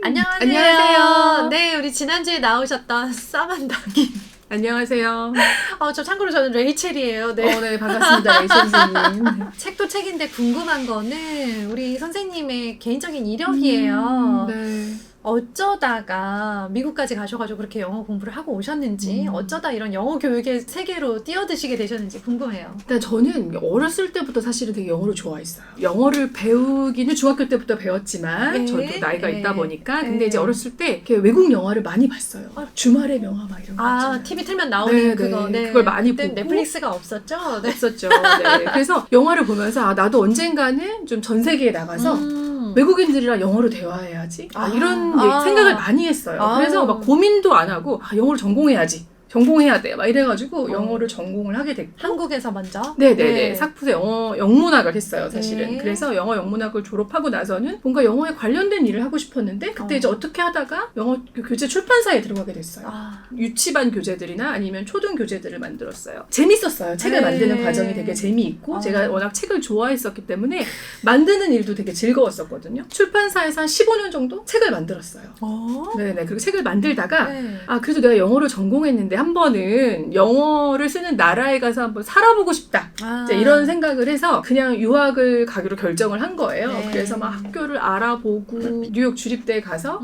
안녕하세요. 안녕하세요. 네, 우리 지난주에 나오셨던 싸만다기. 안녕하세요. 저 참고로 저는 레이첼이에요. 네. 네, 반갑습니다. 레이첼 선생님. 책도 책인데 궁금한 거는 우리 선생님의 개인적인 이력이에요. 네. 어쩌다가 미국까지 가셔가지고 그렇게 영어 공부를 하고 오셨는지, 어쩌다 이런 영어 교육의 세계로 뛰어드시게 되셨는지 궁금해요. 일단 저는 어렸을 때부터 사실은 되게 영어를 좋아했어요. 영어를 배우기는 중학교 때부터 배웠지만 네. 저도 나이가 네. 있다 보니까 근데 네. 이제 어렸을 때 이렇게 외국 영화를 많이 봤어요. 주말의 명화 막 이런 거 있잖아요. TV 틀면 나오는 네, 그거. 네. 네. 그걸 많이 그때 보고. 넷플릭스가 없었죠? 네. 없었죠. 네. 그래서 영화를 보면서 나도 언젠가는 좀 전 세계에 나가서 외국인들이랑 영어로 대화해야지. 이런 생각을 많이 했어요. 그래서 막 고민도 안 하고 영어를 전공해야 돼. 막 이래가지고 영어를 전공을 하게 됐고. 한국에서 먼저? 네네네. 네. 사쿠세 영문학을 했어요, 사실은. 네. 그래서 영어 영문학을 졸업하고 나서는 뭔가 영어에 관련된 일을 하고 싶었는데 그때 이제 어떻게 하다가 영어 교재 출판사에 들어가게 됐어요. 유치반 교재들이나 아니면 초등 교재들을 만들었어요. 재밌었어요. 책을 만드는 과정이 되게 재미있고 제가 워낙 책을 좋아했었기 때문에 만드는 일도 되게 즐거웠었거든요. 출판사에서 한 15년 정도 책을 만들었어요. 네네. 그리고 책을 만들다가 네. 그래도 내가 영어를 전공했는데 한 번은 영어를 쓰는 나라에 가서 한번 살아보고 싶다. 이제 이런 생각을 해서 그냥 유학을 가기로 결정을 한 거예요. 네. 그래서 막 학교를 알아보고 뉴욕 주립대에 가서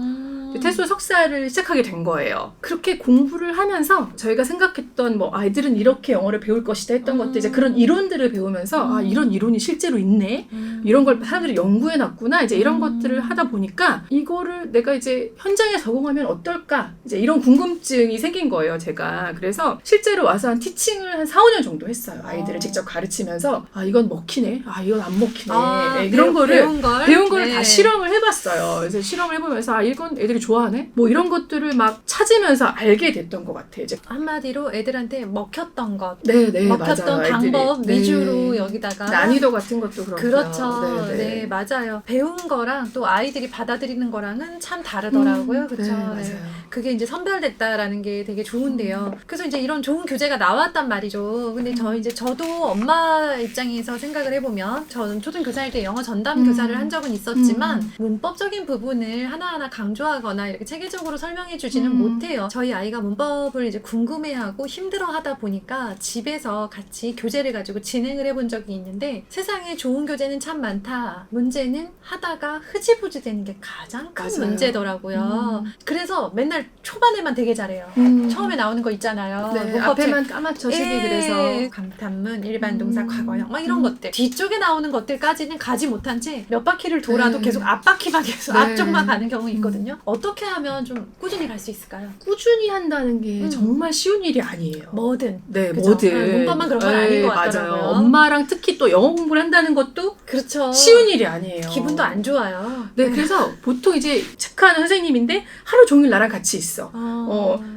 태수 석사를 시작하게 된 거예요. 그렇게 공부를 하면서 저희가 생각했던 아이들은 이렇게 영어를 배울 것이다 했던 것들 이제 그런 이론들을 배우면서 이런 이론이 실제로 있네. 이런 걸 사람들이 연구해 놨구나. 이제 이런 것들을 하다 보니까 이거를 내가 이제 현장에 적용하면 어떨까? 이제 이런 궁금증이 생긴 거예요, 제가. 그래서 실제로 와서 한 티칭을 한 4, 5년 정도 했어요. 아이들을 직접 가르치면서 이건 먹히네. 이건 안 먹히네. 네, 이런 거를 배운 거를 다 실험을 해봤어요. 그래서 실험을 해보면서 이건 애들이 좋아하네? 이런 것들을 막 찾으면서 알게 됐던 것 같아요. 이제. 한마디로 애들한테 먹혔던 것, 네, 먹혔던 맞아요. 방법 애들이. 위주로 여기다가 난이도 같은 것도 그렇고요. 그렇죠. 네, 맞아요. 배운 거랑 또 아이들이 받아들이는 거랑은 참 다르더라고요. 그렇죠. 네, 맞아요. 그게 이제 선별됐다라는 게 되게 좋은데요. 그래서 이제 이런 좋은 교재가 나왔단 말이죠. 근데 저도 엄마 입장에서 생각을 해보면 저는 초등교사일 때 영어 전담 교사를 한 적은 있었지만 문법적인 부분을 하나하나 강조하거나 이렇게 체계적으로 설명해 주지는 못해요. 저희 아이가 문법을 이제 궁금해하고 힘들어하다 보니까 집에서 같이 교재를 가지고 진행을 해본 적이 있는데 세상에 좋은 교재는 참 많다. 문제는 하다가 흐지부지 되는 게 가장 큰 맞아요. 문제더라고요. 그래서 맨날 초반에만 되게 잘해요. 처음에 나오는 거 있잖아요. 네, 문법 앞에만 까맣죠, 책이. 그래서 감탄문, 일반 동사, 과거형 막 이런 것들 뒤쪽에 나오는 것들까지는 가지 못한 채 몇 바퀴를 돌아도 네. 계속 앞바퀴만 계속 네. 앞쪽만 가는 경우 있거든요. 어떻게 하면 좀 꾸준히 갈 수 있을까요? 꾸준히 한다는 게 정말 쉬운 일이 아니에요. 뭐든. 네, 그죠? 뭐든. 문법만 그런 건 아닌 것 같더라고요. 맞아요. 엄마랑 특히 또 영어 공부를 한다는 것도 그렇죠. 쉬운 일이 아니에요. 기분도 안 좋아요. 네, 그래서 보통 이제 체크하는 선생님인데 하루 종일 나랑 같이 있어.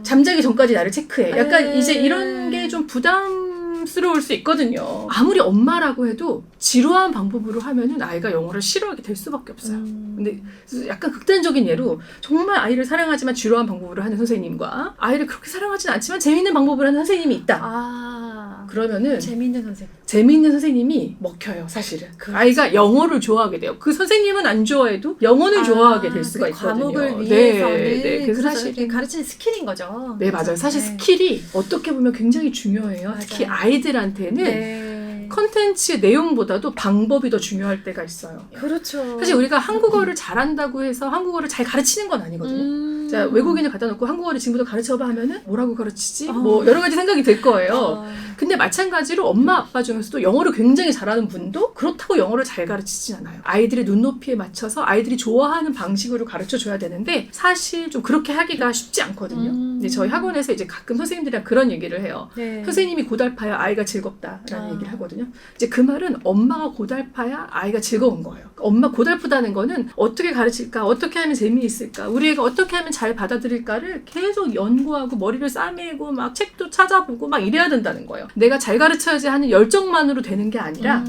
잠자기 전까지 나를 체크해. 약간 이제 이런 게 좀 부담스러울 수 있거든요. 아무리 엄마라고 해도 지루한 방법으로 하면은 아이가 영어를 싫어하게 될 수밖에 없어요. 근데 약간 극단적인 예로 정말 아이를 사랑하지만 지루한 방법으로 하는 선생님과 아이를 그렇게 사랑하지는 않지만 재밌는 방법을 하는 선생님이 있다. 그러면은 재밌는 선생님. 재미있는 선생님이 먹혀요, 사실은. 그렇죠. 아이가 영어를 좋아하게 돼요. 그 선생님은 안 좋아해도 영어는 좋아하게 될 수가 그 있거든요. 과목을 위해서는 네. 그래서 그래서 사실 이렇게 가르치는 스킬인 거죠. 네, 맞아요. 사실 스킬이 어떻게 보면 굉장히 중요해요. 맞아요. 특히 아이들한테는 컨텐츠 내용보다도 방법이 더 중요할 때가 있어요. 그렇죠. 사실 우리가 한국어를 잘한다고 해서 한국어를 잘 가르치는 건 아니거든요. 자, 외국인을 갖다 놓고 한국어를 지금부터 가르쳐봐 하면은 뭐라고 가르치지? 여러 가지 생각이 들 거예요. 근데 마찬가지로 엄마 아빠 중에서도 영어를 굉장히 잘하는 분도 그렇다고 영어를 잘 가르치진 않아요. 아이들의 눈높이에 맞춰서 아이들이 좋아하는 방식으로 가르쳐 줘야 되는데 사실 좀 그렇게 하기가 쉽지 않거든요. 근데 저희 학원에서 이제 가끔 선생님들이랑 그런 얘기를 해요. 선생님이 고달파야 아이가 즐겁다라는 얘기를 하거든요. 이제 그 말은 엄마가 고달파야 아이가 즐거운 거예요. 엄마 고달프다는 거는 어떻게 가르칠까, 어떻게 하면 재미있을까, 우리 애가 어떻게 하면 잘 받아들일까를 계속 연구하고 머리를 싸매고 막 책도 찾아보고 막 이래야 된다는 거예요. 내가 잘 가르쳐야지 하는 열정만으로 되는 게 아니라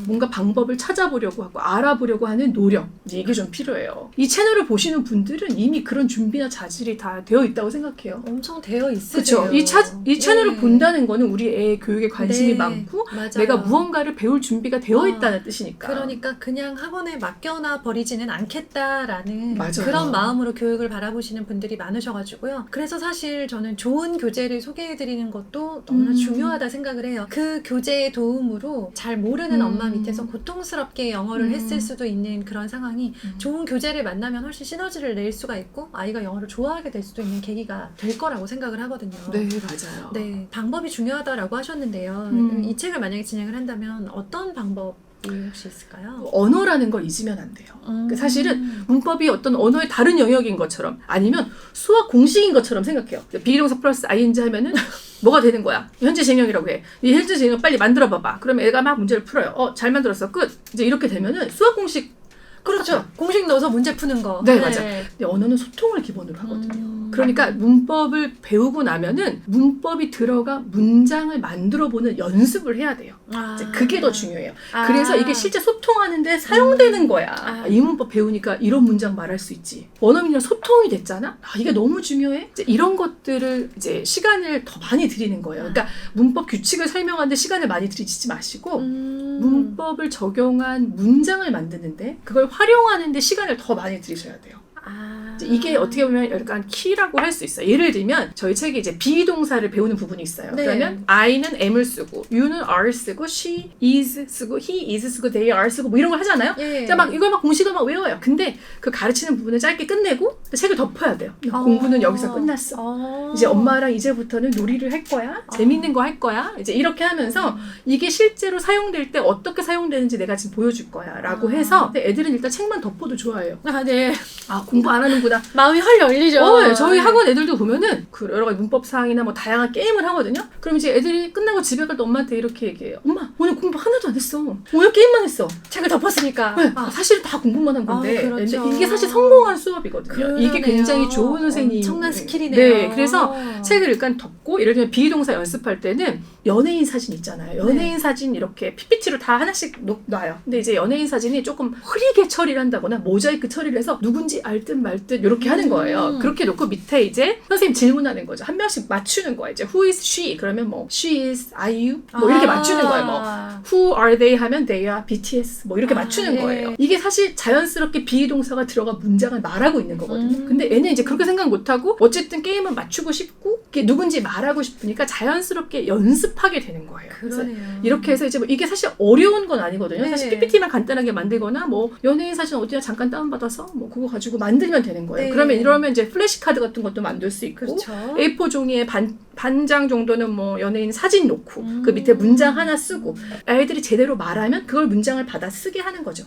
뭔가 방법을 찾아보려고 하고 알아보려고 하는 노력, 이게 좀 필요해요. 이 채널을 보시는 분들은 이미 그런 준비나 자질이 다 되어 있다고 생각해요. 엄청 되어 있으세요. 그렇죠. 이 채널을 본다는 거는 우리 애 교육에 관심이 네, 많고 맞아요. 내가 무언가를 배울 준비가 되어 아, 있다는 뜻이니까. 그러니까 그냥 학원에 맡겨놔 버리지는 않겠다라는 맞아요. 그런 마음으로 교육을 바라보시는 분들이 많으셔가지고요. 그래서 사실 저는 좋은 교재를 소개해드리는 것도 너무나 중요하다 생각을 해요. 그 교재의 도움으로 잘 모르는 엄마 밑에서 고통스럽게 영어를 했을 수도 있는 그런 상황이 좋은 교재를 만나면 훨씬 시너지를 낼 수가 있고 아이가 영어를 좋아하게 될 수도 있는 계기가 될 거라고 생각을 하거든요. 네, 맞아요. 네, 방법이 중요하다라고 하셨는데요. 이 책을 만약에 진행을 한다면 어떤 방법이 혹시 있을까요? 언어라는 걸 잊으면 안 돼요. 사실은 문법이 어떤 언어의 다른 영역인 것처럼 아니면 수학 공식인 것처럼 생각해요. 비동사 플러스 ing 하면은 뭐가 되는 거야? 현재 진행이라고 해. 이 현재 진행 빨리 만들어 봐봐. 그러면 애가 막 문제를 풀어요. 잘 만들었어. 끝. 이제 이렇게 되면은 수학 공식 그렇죠. 공식 넣어서 문제 푸는 거. 네, 맞아요. 근데 언어는 소통을 기본으로 하거든요. 그러니까 문법을 배우고 나면은 문법이 들어가 문장을 만들어보는 연습을 해야 돼요. 이제 그게 더 중요해요. 그래서 이게 실제 소통하는데 사용되는 거야. 이 문법 배우니까 이런 문장 말할 수 있지. 원어민이랑 소통이 됐잖아? 이게 너무 중요해? 이제 이런 것들을 이제 시간을 더 많이 들이는 거예요. 그러니까 문법 규칙을 설명하는데 시간을 많이 들이지 마시고 문법을 적용한 문장을 만드는데 그걸 활용하는데 시간을 더 많이 들이셔야 돼요. 이게 어떻게 보면 약간 키라고 할 수 있어요. 예를 들면 저희 책에 이제 비동사를 배우는 부분이 있어요. 네. 그러면 I는 M을 쓰고 You는 R을 쓰고 She is 쓰고 He is 쓰고 They are 쓰고 뭐 이런 걸 하잖아요. 예. 막 이걸 막 공식을 막 외워요. 근데 그 가르치는 부분을 짧게 끝내고 책을 덮어야 돼요. 공부는 여기서 끝났어. 이제 엄마랑 이제부터는 놀이를 할 거야. 재밌는 거 할 거야. 이제 이렇게 하면서 이게 실제로 사용될 때 어떻게 사용되는지 내가 지금 보여줄 거야 라고 해서 애들은 일단 책만 덮어도 좋아해요. 네. 공부 안 하는구나. 마음이 헐 열리죠. 저희 학원 애들도 보면은 그 여러 가지 문법 사항이나 뭐 다양한 게임을 하거든요. 그럼 이제 애들이 끝나고 집에 갈 때 엄마한테 이렇게 얘기해요. 엄마 오늘 공부 하나도 안 했어. 오늘 게임만 했어. 책을 덮었으니까. 네. 사실 다 공부만 한 건데 그렇죠. 근데 이게 사실 성공한 수업이거든요. 그러네요. 이게 굉장히 좋은 선생님. 엄청난 스킬이네요. 네, 그래서 책을 일단 덮고 예를 들면 비동사 연습할 때는 연예인 사진 있잖아요. 연예인 사진 이렇게 PPT로 다 하나씩 놔요. 근데 이제 연예인 사진이 조금 흐리게 처리를 한다거나 모자이크 처리를 해서 누군지 알 듯 말 듯 이렇게 하는 거예요. 그렇게 놓고 밑에 이제 선생님 질문하는 거죠. 한 명씩 맞추는 거예요. 이제 who is she? 그러면 뭐 she is, are you? 뭐 이렇게 맞추는 거예요. 뭐 who are they? 하면 they are BTS 뭐 이렇게 맞추는 거예요. 이게 사실 자연스럽게 비동사가 들어가 문장을 말하고 있는 거거든요. 근데 애는 이제 그렇게 생각 못하고 어쨌든 게임을 맞추고 싶고 누군지 말하고 싶으니까 자연스럽게 연습하게 되는 거예요. 그러네요. 이렇게 해서 이제 뭐 이게 사실 어려운 건 아니거든요. 네. 사실 PPT만 간단하게 만들거나 뭐 연예인 사진 어디나 잠깐 다운받아서 뭐 그거 가지고 만들면 되는 거예요. 네. 그러면 이러면 이제 플래시카드 같은 것도 만들 수 있고 그렇죠. A4 종이에 반장 정도는 뭐 연예인 사진 놓고 그 밑에 문장 하나 쓰고 아이들이 제대로 말하면 그걸 문장을 받아 쓰게 하는 거죠.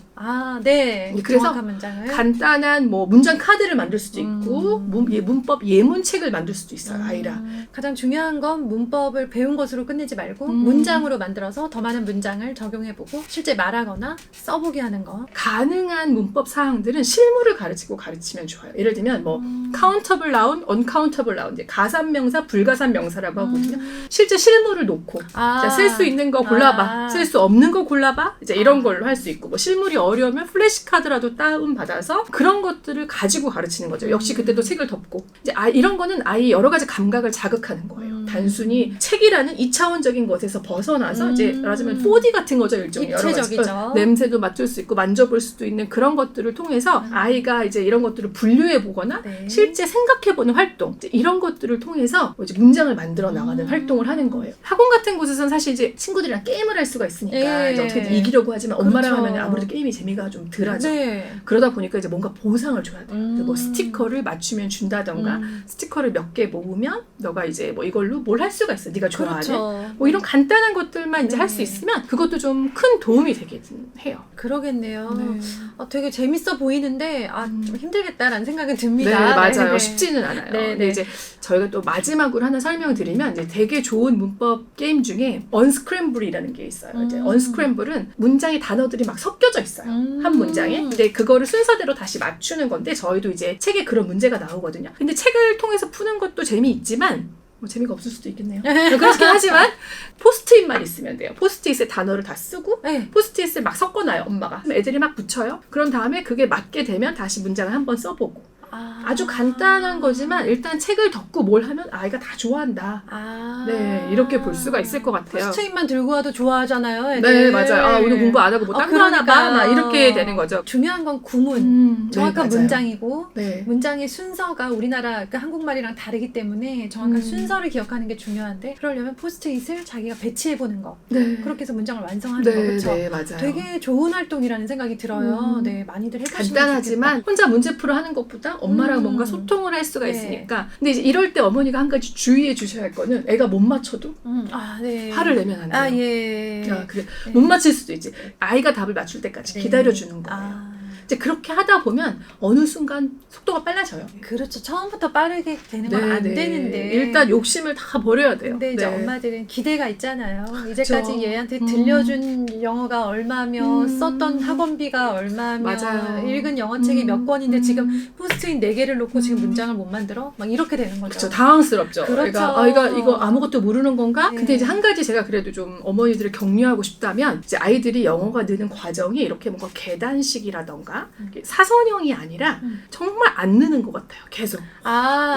네. 그래서 정확한 문장을. 간단한 뭐 문장 카드를 만들 수도 있고 문법 예문책을 만들 수도 있어요. 아이랑. 가장 중요한 건 문법을 배운 것으로 끝내지 말고 문장으로 만들어서 더 많은 문장을 적용해보고 실제 말하거나 써보게 하는 거. 가능한 문법 사항들은 실무를 가르치면 좋아요. 예를 들면 뭐 countable noun, uncountable noun, 이제 가산명사, 불가산명사라고 하거든요. 실제 실무를 놓고 쓸 수 있는 거 골라봐, 쓸 수 없는 거 골라봐, 이제 이런 걸로 할 수 있고 뭐 실물이 어려우면 플래시카드라도 다운 받아서 그런 것들을 가지고 가르치는 거죠. 역시 그때도 책을 덮고 이제 이런 거는 아이 여러 가지 감각을 자극하는 거예요. 단순히 책이라는 2차원적인 것에서 벗어나서 이제 말하자면 4D 같은 거죠. 일종의 여러 가지 냄새도 맡을 수 있고 만져볼 수도 있는 그런 것들을 통해서 아이가 이제 이런 것들을 분류해 보거나 실제 생각해 보는 활동 이런 것들을 통해서 이제 문장을 만들어 나가는 활동을 하는 거예요. 학원 같은 곳에서는 사실 이제 친구들이랑 게임을 할 수가 있으니까 이제 어떻게든 이기려고 하지만 엄마랑 하면 아무래도 게임이 재미가 좀 덜하죠. 그러다 보니까 이제 뭔가 보상을 줘야 돼요. 뭐 스티커를 맞추면 준다던가 스티커를 몇 개 모으면 너가 이제 뭐 이걸로 뭘 할 수가 있어. 네가 좋아하는 뭐 이런 간단한 것들만 이제 할 수 있으면 그것도 좀 큰 도움이 되긴 해요. 그러겠네요. 되게 재밌어 보이는데 좀 힘들겠다라는 생각은 듭니다. 네, 맞아요. 쉽지는 않아요. 근데 이제 저희가 또 마지막으로 하나 설명드리면 이제 되게 좋은 문법 게임 중에 unscramble이라는 게 있어요. 이제 unscramble은 문장의 단어들이 막 섞여져 있어요. 한 문장에. 근데 그거를 순서대로 다시 맞추는 건데 저희도 이제 책에 그런 문제가 나오거든요. 근데 책을 통해서 푸는 것도 재미있지만 뭐 재미가 없을 수도 있겠네요. 그렇긴 하지만 포스트잇만 있으면 돼요. 포스트잇에 단어를 다 쓰고 네. 포스트잇을 막 섞어놔요, 엄마가. 그럼 애들이 막 붙여요. 그런 다음에 그게 맞게 되면 다시 문장을 한번 써보고. 아주 간단한 거지만 일단 책을 덮고 뭘 하면 아이가 다 좋아한다. 네, 이렇게 볼 수가 있을 것 같아요. 포스트잇만 들고 와도 좋아하잖아요. 애들. 네, 맞아요. 아, 오늘 공부 안 하고 뭐 딴 거 하나 봐. 막 이렇게 되는 거죠. 중요한 건 구문. 정확한 네, 맞아요. 문장이고 네. 문장의 순서가 우리나라 그러니까 한국말이랑 다르기 때문에 정확한 순서를 기억하는 게 중요한데 그러려면 포스트잇을 자기가 배치해보는 거. 네. 그렇게 해서 문장을 완성하는 네, 거. 그렇죠? 네, 맞아요. 되게 좋은 활동이라는 생각이 들어요. 네, 많이들 해보시면 간단하지만 좋겠다. 혼자 문제풀이 하는 것보다 엄마랑 뭔가 소통을 할 수가 네. 있으니까. 근데 이제 이럴 때 어머니가 한 가지 주의해 주셔야 할 거는 애가 못 맞춰도 네. 화를 내면 안 돼요. 아, 예. 야, 그래. 네. 못 맞힐 수도 있지. 아이가 답을 맞출 때까지 네. 기다려주는 거예요. 이제 그렇게 하다 보면 어느 순간 속도가 빨라져요. 그렇죠. 처음부터 빠르게 되는 건 안 되는데. 일단 욕심을 다 버려야 돼요. 근데 이제 네. 엄마들은 기대가 있잖아요. 이제까지 그쵸. 얘한테 들려준 영어가 얼마며 썼던 학원비가 얼마며 맞아요. 읽은 영어책이 몇 권인데 지금 포스트잇 4개를 놓고 지금 문장을 못 만들어? 막 이렇게 되는 거죠. 그렇죠. 당황스럽죠. 그렇죠. 아이가 이거 아무것도 모르는 건가? 네. 근데 이제 한 가지 제가 그래도 좀 어머니들을 격려하고 싶다면 이제 아이들이 영어가 느는 과정이 이렇게 뭔가 계단식이라던가 사선형이 아니라 정말 안 느는 것 같아요. 계속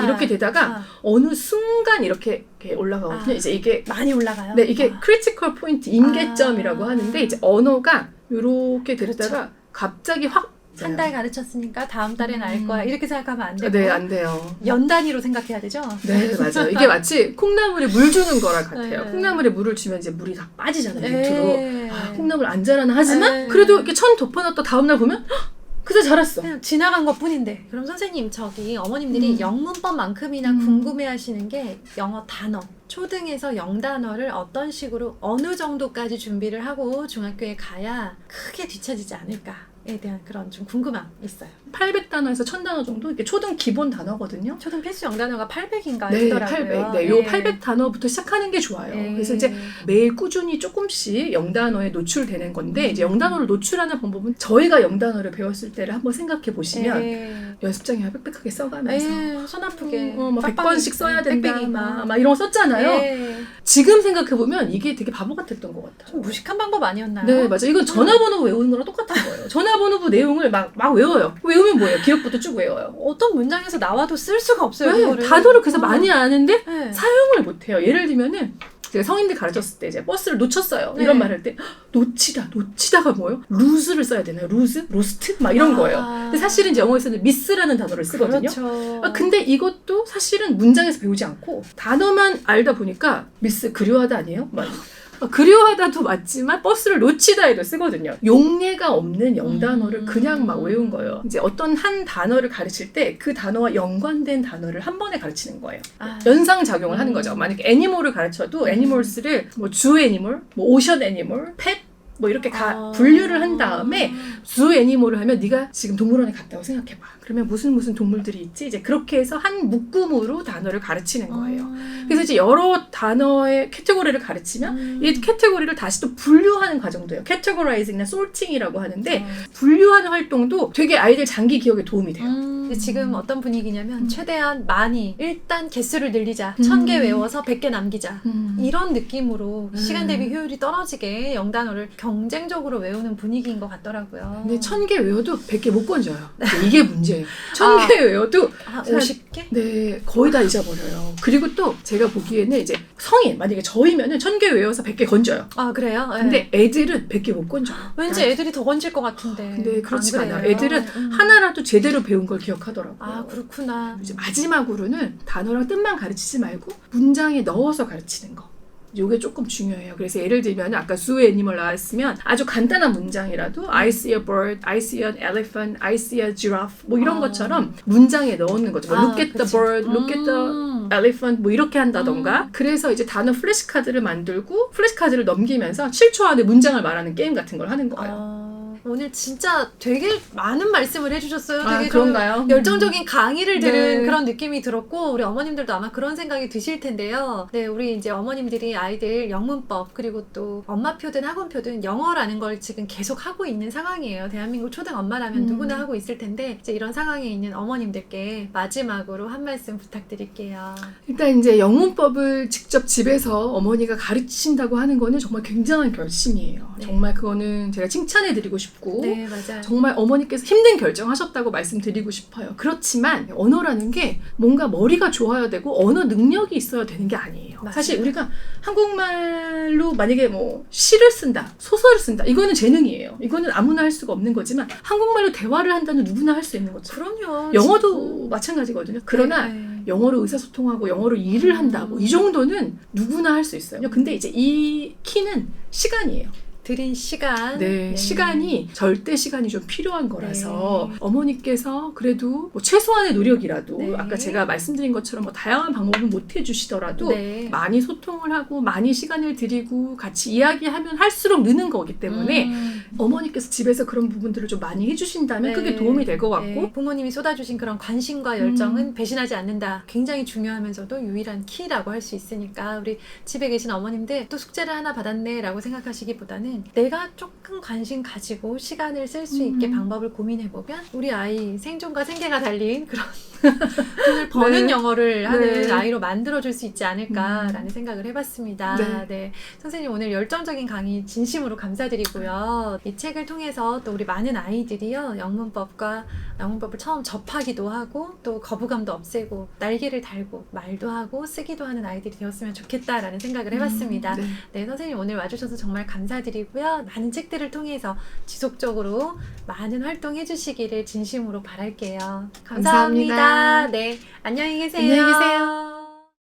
이렇게 되다가 어느 순간 이렇게 올라가거든요. 이제 이게 많이 올라가요. 네, 이게 크리티컬 포인트 임계점이라고 하는데 이제 언어가 이렇게 됐다가 갑자기 확 한 달 가르쳤으니까 다음 달엔 알 거야. 이렇게 생각하면 안 되고. 네, 안 돼요. 연 단위로 생각해야 되죠. 네, 맞아요. 이게 마치 콩나물에 물 주는 거랑 같아요. 네. 콩나물에 물을 주면 이제 물이 다 빠지잖아요, 네. 밑으로. 아, 콩나물 안 자라나 하지만 네. 그래도 이렇게 천 덮어놨다 다음날 보면 그새 자랐어. 그냥 지나간 것 뿐인데. 그럼 선생님, 저기 어머님들이 영문법만큼이나 궁금해하시는 게 영어 단어. 초등에서 영단어를 어떤 식으로 어느 정도까지 준비를 하고 중학교에 가야 크게 뒤처지지 않을까에 대한 그런 좀 궁금함 있어요. 800단어에서 1000단어 정도 이게 초등 기본 단어거든요. 초등 필수 영단어가 800인가 네, 하더라고요. 800. 네, 요 800단어부터 시작하는 게 좋아요. 그래서 이제 매일 꾸준히 조금씩 영단어에 노출되는 건데 이제 영단어를 노출하는 방법은 저희가 영단어를 배웠을 때를 한번 생각해 보시면 연습장에 빽빽하게 써가면서 손 아프게 막 100번씩 써야 된다 빽빽이 막 이런 거 썼잖아요. 지금 생각해보면 이게 되게 바보 같았던 것 같아요. 좀 무식한 방법 아니었나요? 네, 맞아요. 이건 전화번호 외우는 거랑 똑같은 거예요. 전화번호 내용을 막 외워요. 외우면 뭐예요? 기억부터 쭉 외워요. 어떤 문장에서 나와도 쓸 수가 없어요. 네, 그거를. 단어를 그래서 많이 아는데 네. 사용을 못해요. 예를 들면은 제가 성인들 가르쳤을 때 이제 버스를 놓쳤어요. 네. 이런 말 할 때 놓치다가 뭐예요? 루즈를 써야 되나요? 루즈? 로스트? 막 이런 거예요. 근데 사실은 이제 영어에서는 미스라는 단어를 쓰거든요. 그렇죠. 근데 이것도 사실은 문장에서 배우지 않고 단어만 알다 보니까 미스 그리워하다 아니에요? 막 그리워하다도 맞지만 버스를 놓치다에도 쓰거든요. 용례가 없는 영단어를 그냥 막 외운 거예요. 이제 어떤 한 단어를 가르칠 때 그 단어와 연관된 단어를 한 번에 가르치는 거예요. 연상작용을 하는 거죠. 만약에 애니멀을 가르쳐도 애니멀스를 뭐 주 애니멀, 뭐 오션 애니멀, 펫 뭐 이렇게 분류를 한 다음에 주 애니멀을 하면 네가 지금 동물원에 갔다고 생각해봐. 그러면 무슨 동물들이 있지? 이제 그렇게 해서 한 묶음으로 단어를 가르치는 거예요. 그래서 이제 여러 단어의 캐테고리를 가르치면 이 캐테고리를 다시 또 분류하는 과정도예요. 캐테고라이징이나 솔팅이라고 하는데 분류하는 활동도 되게 아이들 장기 기억에 도움이 돼요. 근데 지금 어떤 분위기냐면 최대한 많이 일단 개수를 늘리자. 1000개 외워서 100개 남기자. 이런 느낌으로 시간 대비 효율이 떨어지게 영단어를 경쟁적으로 외우는 분위기인 것 같더라고요. 근데 1000개 외워도 100개 못 건져요. 이게 문제예요. 1000개 외워도 50개? 네, 거의 다 잊어버려요. 그리고 또 제가 보기에는 이제 성인 만약에 저희면은 1000개 외워서 100개 건져요. 아, 그래요? 네. 근데 애들은 100개 못 건져요. 왠지 애들이 더 건질 것 같은데. 근데 그렇지가 안 그래요? 않아요. 애들은 하나라도 제대로 배운 걸 기억하더라고요. 아, 그렇구나. 이제 마지막으로는 단어랑 뜻만 가르치지 말고 문장에 넣어서 가르치는 거. 요게 조금 중요해요. 그래서 예를 들면 아까 zoo 애니멀 나왔으면 아주 간단한 문장이라도 I see a bird, I see an elephant, I see a giraffe 뭐 이런 것처럼 문장에 넣는 거죠. 뭐 look at the 그치. bird, look at the elephant 뭐 이렇게 한다던가 그래서 이제 단어 플래시카드를 만들고 플래시카드를 넘기면서 7초 안에 문장을 말하는 게임 같은 걸 하는 거예요. 오늘 진짜 되게 많은 말씀을 해주셨어요. 아, 되게 그런가요? 열정적인 강의를 들은 네. 그런 느낌이 들었고 우리 어머님들도 아마 그런 생각이 드실 텐데요. 네, 우리 이제 어머님들이 아이들 영문법 그리고 또 엄마표든 학원표든 영어라는 걸 지금 계속 하고 있는 상황이에요. 대한민국 초등 엄마라면 누구나 하고 있을 텐데 이제 이런 상황에 있는 어머님들께 마지막으로 한 말씀 부탁드릴게요. 일단 이제 영문법을 직접 집에서 어머니가 가르치신다고 하는 거는 정말 굉장한 결심이에요. 네. 정말 그거는 제가 칭찬해드리고 싶고 네, 맞아요. 정말 어머니께서 힘든 결정하셨다고 말씀드리고 싶어요. 그렇지만 언어라는 게 뭔가 머리가 좋아야 되고 언어 능력이 있어야 되는 게 아니에요. 맞아요. 사실 우리가 한국말로 만약에 뭐 시를 쓴다, 소설을 쓴다, 이거는 재능이에요. 이거는 아무나 할 수가 없는 거지만 한국말로 대화를 한다는 누구나 할 수 있는 거죠. 그럼요. 영어도 마찬가지거든요. 그러나 네. 영어로 의사소통하고 영어로 일을 한다고 이 정도는 누구나 할 수 있어요. 근데 이제 이 키는 시간이에요. 드린 시간. 네, 시간이 절대 시간이 좀 필요한 거라서 네. 어머니께서 그래도 뭐 최소한의 노력이라도 네. 아까 제가 말씀드린 것처럼 뭐 다양한 방법은 못 해주시더라도 네. 많이 소통을 하고 많이 시간을 들이고 같이 이야기하면 할수록 느는 거기 때문에 어머니께서 집에서 그런 부분들을 좀 많이 해주신다면 네. 그게 도움이 될 것 같고 네. 부모님이 쏟아주신 그런 관심과 열정은 배신하지 않는다. 굉장히 중요하면서도 유일한 키라고 할 수 있으니까 우리 집에 계신 어머님들 또 숙제를 하나 받았네 라고 생각하시기보다는 내가 조금 관심 가지고 시간을 쓸 수 있게 방법을 고민해보면 우리 아이 생존과 생계가 달린 그런 돈을 버는 네. 영어를 하는 네. 아이로 만들어줄 수 있지 않을까라는 생각을 해봤습니다. 네. 네. 선생님 오늘 열정적인 강의 진심으로 감사드리고요. 이 책을 통해서 또 우리 많은 아이들이요. 영문법을 처음 접하기도 하고 또 거부감도 없애고 날개를 달고 말도 하고 쓰기도 하는 아이들이 되었으면 좋겠다라는 생각을 해봤습니다. 네. 네, 선생님 오늘 와주셔서 정말 감사드리고요. 많은 책들을 통해서 지속적으로 많은 활동해 주시기를 진심으로 바랄게요. 감사합니다. 감사합니다. 네, 안녕히 계세요. 안녕히 계세요.